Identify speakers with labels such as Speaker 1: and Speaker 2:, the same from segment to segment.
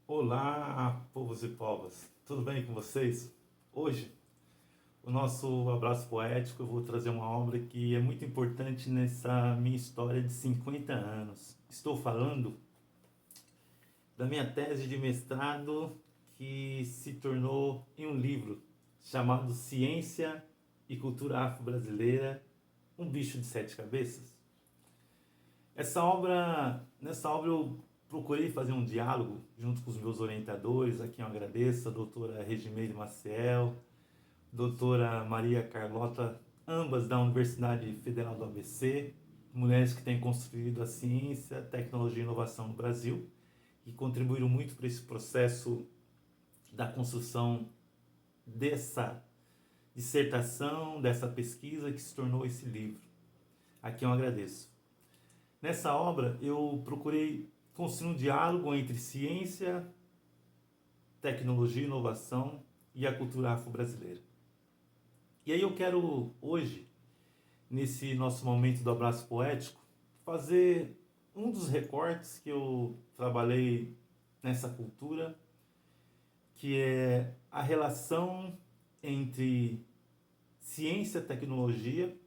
Speaker 1: Olá, povos e povas, tudo bem com vocês? Hoje, o nosso abraço poético, eu vou trazer uma obra que é muito importante nessa minha história de 50 anos. Estou falando da minha tese de mestrado que se tornou em um livro chamado Ciência e Cultura Afro-Brasileira, um bicho de sete cabeças. Nessa obra eu procurei fazer um diálogo junto com os meus orientadores, a quem eu agradeço, a doutora Regimeire Maciel, doutora Maria Carlota, ambas da Universidade Federal do ABC, mulheres que têm construído a ciência, tecnologia e inovação no Brasil e contribuíram muito para esse processo da construção dessa dissertação, dessa pesquisa que se tornou esse livro. A quem eu agradeço. Nessa obra, eu procurei construir um diálogo entre ciência, tecnologia e inovação e a cultura afro-brasileira. E aí eu quero hoje, nesse nosso momento do abraço poético, fazer um dos recortes que eu trabalhei nessa cultura, que é a relação entre ciência, tecnologia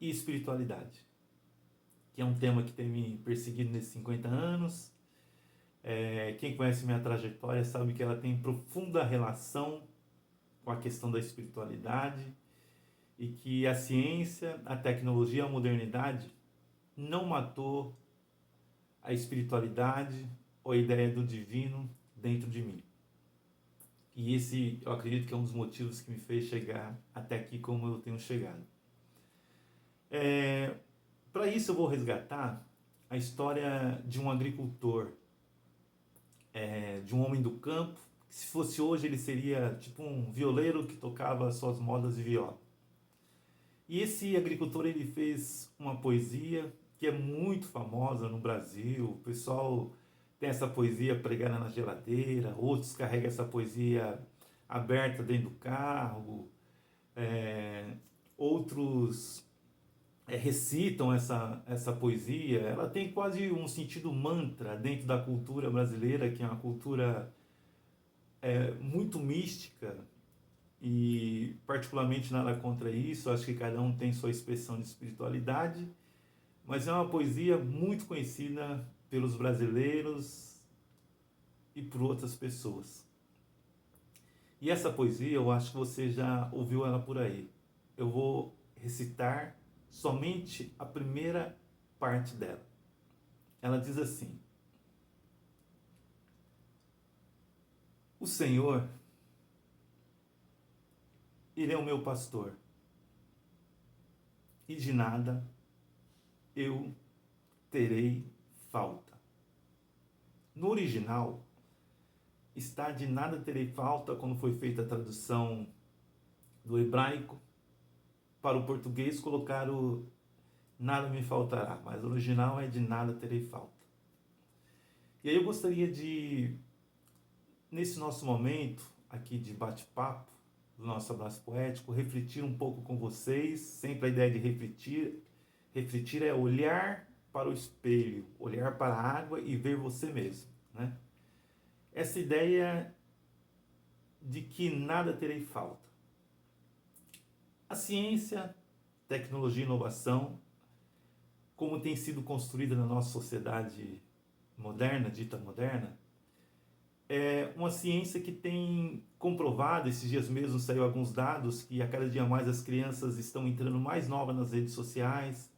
Speaker 1: e espiritualidade, que é um tema que tem me perseguido nesses 50 anos. Quem conhece minha trajetória sabe que ela tem profunda relação com a questão da espiritualidade e que a ciência, a tecnologia, a modernidade não matou a espiritualidade ou a ideia do divino dentro de mim. E esse eu acredito que é um dos motivos que me fez chegar até aqui como eu tenho chegado. Para isso eu vou resgatar a história de um agricultor, de um homem do campo, que se fosse hoje ele seria tipo um violeiro que tocava suas modas de viola. E esse agricultor ele fez uma poesia que é muito famosa no Brasil. O pessoal tem essa poesia pregada na geladeira, outros carregam essa poesia aberta dentro do carro, outros recitam essa poesia. Ela tem quase um sentido mantra dentro da cultura brasileira, que é uma cultura muito mística, e particularmente nada contra isso. Acho que cada um tem sua expressão de espiritualidade, mas é uma poesia muito conhecida pelos brasileiros e por outras pessoas. E essa poesia, eu acho que você já ouviu ela por aí. Eu vou recitar somente a primeira parte dela. Ela diz assim: o Senhor, Ele é o meu pastor, e de nada eu terei falta. No original, está de nada terei falta quando foi feita a tradução do hebraico para o português, colocaram nada me faltará, mas o original é de nada terei falta. E aí eu gostaria de, nesse nosso momento aqui de bate-papo, do nosso abraço poético, refletir um pouco com vocês. Sempre a ideia de refletir é olhar para o espelho, olhar para a água e ver você mesmo, né? Essa ideia de que nada terei falta. A ciência, tecnologia e inovação, como tem sido construída na nossa sociedade moderna, dita moderna, é uma ciência que tem comprovado. Esses dias mesmo saiu alguns dados que a cada dia mais as crianças estão entrando mais novas nas redes sociais,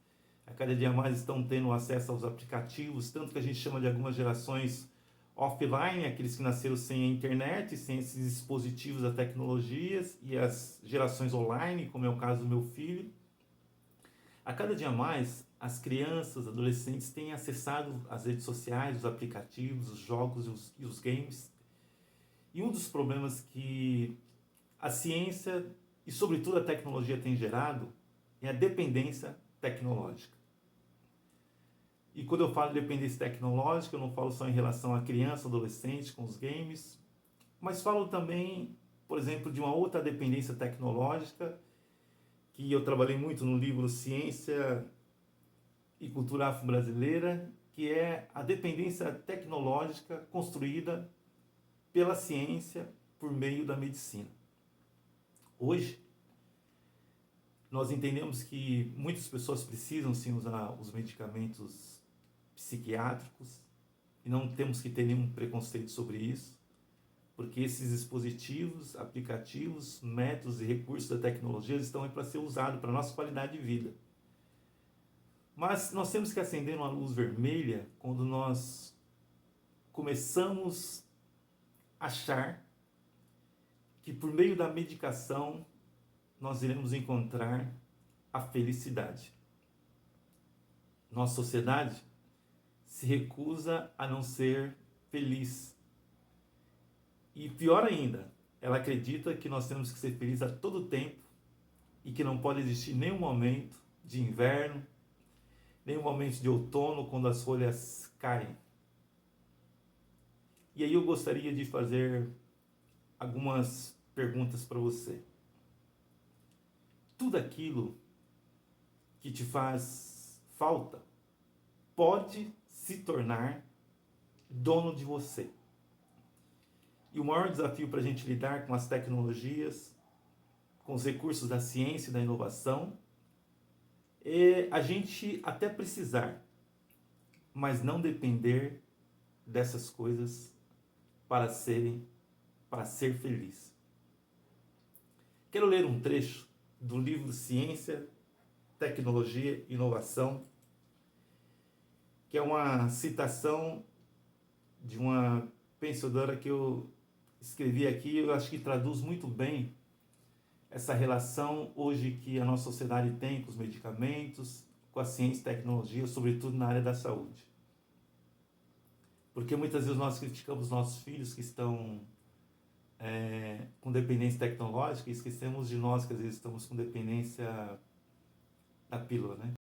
Speaker 1: a cada dia mais estão tendo acesso aos aplicativos, tanto que a gente chama de algumas gerações offline, aqueles que nasceram sem a internet, sem esses dispositivos da tecnologias, e as gerações online, como é o caso do meu filho. A cada dia mais, as crianças, adolescentes têm acessado as redes sociais, os aplicativos, os jogos e os games. E um dos problemas que a ciência e, sobretudo, a tecnologia tem gerado é a dependência tecnológica. E quando eu falo de dependência tecnológica, eu não falo só em relação à criança, adolescente com os games, mas falo também, por exemplo, de uma outra dependência tecnológica que eu trabalhei muito no livro Ciência e Cultura Afro-Brasileira, que é a dependência tecnológica construída pela ciência por meio da medicina. Hoje, nós entendemos que muitas pessoas precisam sim usar os medicamentos psiquiátricos e não temos que ter nenhum preconceito sobre isso, porque esses dispositivos, aplicativos, métodos e recursos da tecnologia estão aí para ser usados para a nossa qualidade de vida. Mas nós temos que acender uma luz vermelha quando nós começamos a achar que por meio da medicação nós iremos encontrar a felicidade. Nossa sociedade se recusa a não ser feliz. E pior ainda, ela acredita que nós temos que ser felizes a todo tempo e que não pode existir nenhum momento de inverno, nenhum momento de outono quando as folhas caem. E aí eu gostaria de fazer algumas perguntas para você. Tudo aquilo que te faz falta pode se tornar dono de você. E o maior desafio para a gente lidar com as tecnologias, com os recursos da ciência e da inovação, é a gente até precisar, mas não depender dessas coisas para ser feliz. Quero ler um trecho do livro Ciência, Tecnologia e Inovação, que é uma citação de uma pensadora que eu escrevi aqui. Eu acho que traduz muito bem essa relação hoje que a nossa sociedade tem com os medicamentos, com a ciência e tecnologia, sobretudo na área da saúde. Porque muitas vezes nós criticamos nossos filhos que estão com dependência tecnológica e esquecemos de nós que às vezes estamos com dependência da pílula, né?